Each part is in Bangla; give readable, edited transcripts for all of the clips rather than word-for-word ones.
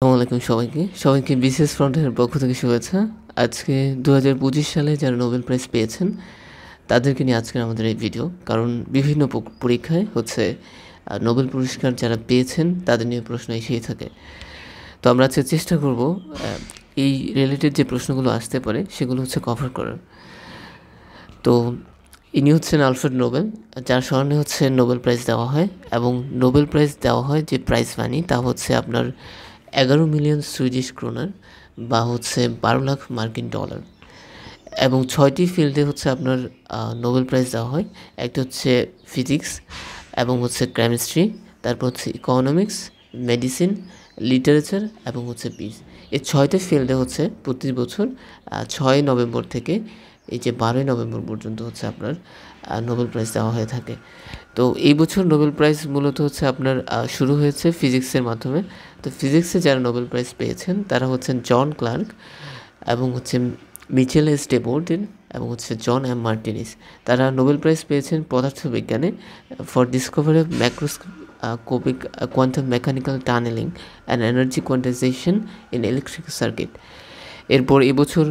আসসালামু আলাইকুম সবাইকে বিসিএস ফ্রন্টের পক্ষ থেকে শুভেচ্ছা। আজকে ২০২৫ সালে যারা নোবেল প্রাইজ পেয়েছেন তাদেরকে নিয়ে আজকের আমাদের এই ভিডিও। কারণ বিভিন্ন পরীক্ষায় নোবেল পুরস্কার যারা পেয়েছেন তাদের নিয়ে প্রশ্ন এসেই থাকে। তো আমরা আজকে চেষ্টা করব এই রিলেটেড যে প্রশ্নগুলো আসতে পারে সেগুলো কভার করার। তো ইনি হচ্ছেন আলফ্রেড নোবেল, যার স্মরণে নোবেল প্রাইজ দেওয়া হয়, এবং নোবেল প্রাইজ দেওয়া হয় যে প্রাইজ মানি তা আপনার 11 মিলিয়ন সুইডিশ ক্রোনার বা 12 লাখ মার্কিন ডলার। এবং 6টি ফিল্ডে আপনার নোবেল প্রাইজ দেওয়া হয়। একটা হচ্ছে ফিজিক্স, এবং কেমিস্ট্রি, তারপর ইকোনমিক্স, মেডিসিন, লিটারেচার এবং পিস। এই 6টি ফিল্ডে প্রতি বছর 6 নভেম্বর থেকে এই যে 12 নভেম্বর পর্যন্ত আপনার নোবেল প্রাইজ দেওয়া হয়ে থাকে। তো এই বছর নোবেল প্রাইজ মূলত আপনার শুরু হয়েছে ফিজিক্সের মাধ্যমে। তো ফিজিক্সে যারা নোবেল প্রাইজ পেয়েছেন তারা জন ক্লার্ক, এবং মিচেল এস ডে বোর্ডেন, এবং জন এম মার্টিনিস। তারা নোবেল প্রাইজ পেয়েছেন পদার্থবিজ্ঞানে for discovery of macroscopic quantum mechanical tunneling and energy quantization in electric circuit. এরপর এবছর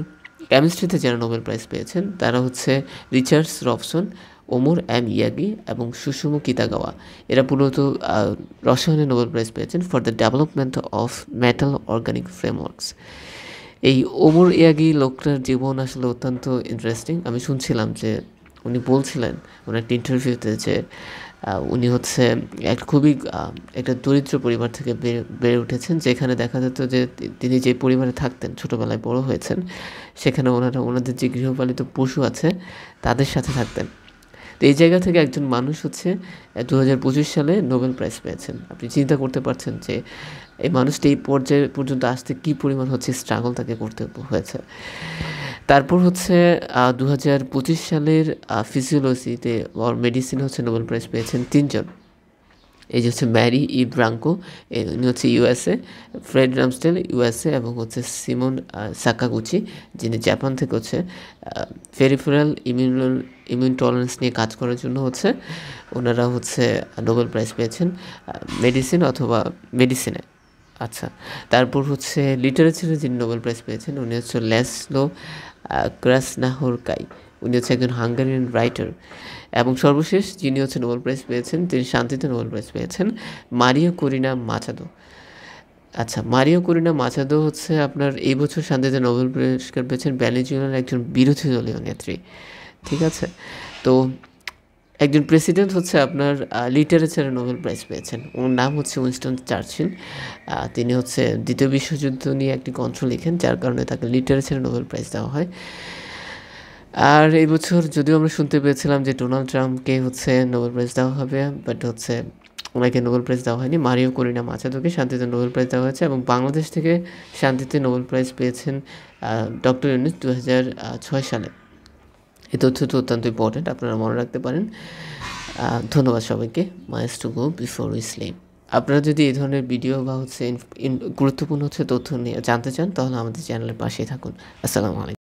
কেমিস্ট্রিতে যারা নোবেল প্রাইজ পেয়েছেন তারা Richard Robson, Omar M Yagi এবং সুসুমু কিতাগাওয়া। এরা মূলত রসায়নে নোবেল প্রাইজ পেয়েছেন for the development of metal organic frameworks. এই ওমর ইয়াগি লোকটার জীবন আসলে অত্যন্ত ইন্টারেস্টিং। আমি শুনছিলাম যে উনি বলছিলেন ওনার একটা ইন্টারভিউতে যে উনি এক খুবই একটা দরিদ্র পরিবার থেকে বেড়ে উঠেছেন, যেখানে দেখা যেত যে তিনি যে পরিবারে থাকতেন, ছোটোবেলায় বড় হয়েছেন, সেখানে ওনাদের যে গৃহপালিত পশু আছে তাদের সাথে থাকতেন। তো এই জায়গা থেকে একজন মানুষ 2025 সালে নোবেল প্রাইজ পেয়েছেন। আপনি চিন্তা করতে পারছেন যে এই মানুষটি এই পর্যায়ে পর্যন্ত আসতে কী পরিমাণ স্ট্রাগল তাকে করতে হয়েছে। তারপর 2025 সালের ফিজিওলজিতে আর মেডিসিনে নোবেল প্রাইজ পেয়েছেন 3 জন। এই যে ম্যারি ই ব্রাঙ্কো, উনি ইউএসএ, ফ্রেড রামস্টেল ইউএসএ, এবং সিমন সাকাগুচি, যিনি জাপান থেকে পেরিফেরাল ইমিউন টলারেন্স নিয়ে কাজ করার জন্য ওনারা নোবেল প্রাইজ পেয়েছেন মেডিসিন অথবা মেডিসিনে। আচ্ছা, তারপর লিটারেচারে যিনি নোবেল প্রাইজ পেয়েছেন উনি ল্যাসলো ক্রাসনাহরকাই। উনি একজন হাঙ্গেরিয়ান রাইটার। এবং সর্বশেষ যিনি নোবেল প্রাইজ পেয়েছেন, তিনি শান্তিতে নোবেল প্রাইজ পেয়েছেন, মারিও করিনা মাচাদো। আচ্ছা, মারিও করিনা মাচাদো আপনার এই বছর শান্তিতে নোবেল পুরস্কার পেয়েছেন ভেনেজুয়েলার একজন বিরোধী দলীয় নেত্রী। ঠিক আছে, তো একজন প্রেসিডেন্ট আপনার লিটারেচারে নোবেল প্রাইজ পেয়েছেন, ওর নাম উইনস্টন চার্চিল। তিনি দ্বিতীয় বিশ্বযুদ্ধ নিয়ে একটি গ্রন্থ লিখেন, যার কারণে তাকে লিটারেচারে নোবেল প্রাইজ দেওয়া হয়। আর এই বছর যদিও আমরা শুনতে পেয়েছিলাম যে ডোনাল্ড ট্রাম্পকে নোবেল প্রাইজ দেওয়া হবে, বাট ওনাকে নোবেল প্রাইজ দেওয়া হয়নি। মারিও করিনা মাচাদোকে শান্তিতে নোবেল প্রাইজ দেওয়া হয়েছে, এবং বাংলাদেশ থেকে শান্তিতে নোবেল প্রাইজ পেয়েছেন ডক্টর ইউনূস 2006 সালে। এই তথ্যটি অত্যন্ত ইম্পর্টেন্ট, আপনারা মনে রাখতে পারেন। ধন্যবাদ সবাইকে। Miles to go before we sleep. আপনারা যদি এই ধরনের ভিডিও বা গুরুত্বপূর্ণ তথ্য নিয়ে জানতে চান তাহলে আমাদের চ্যানেলের পাশেই থাকুন। আসসালামু আলাইকুম।